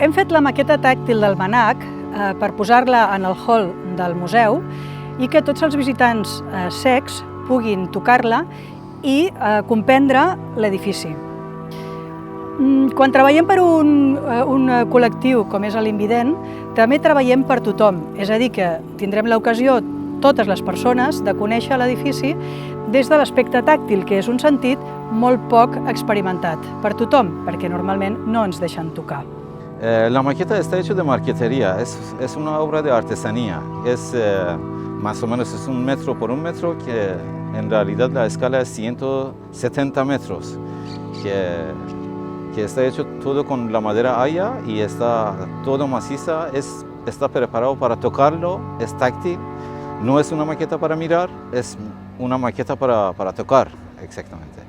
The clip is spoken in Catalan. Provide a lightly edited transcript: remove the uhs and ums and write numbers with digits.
Hem fet la maqueta tàctil del MNAC per posar-la en el hall del museu i que tots els visitants cecs puguin tocar-la i comprendre l'edifici. Quan treballem per un col·lectiu com és l'Invident, també treballem per tothom, és a dir, que tindrem l'ocasió, totes les persones, de conèixer l'edifici des de l'aspecte tàctil, que és un sentit molt poc experimentat per tothom, perquè normalment no ens deixen tocar. La maqueta está hecha de marquetería, es una obra de artesanía, más o menos es 1 metro por 1 metro, que en realidad la escala es 170 metros, que está hecho todo con la madera haya y está todo maciza, está preparado para tocarlo, es táctil, no es una maqueta para mirar, es una maqueta para tocar, exactamente.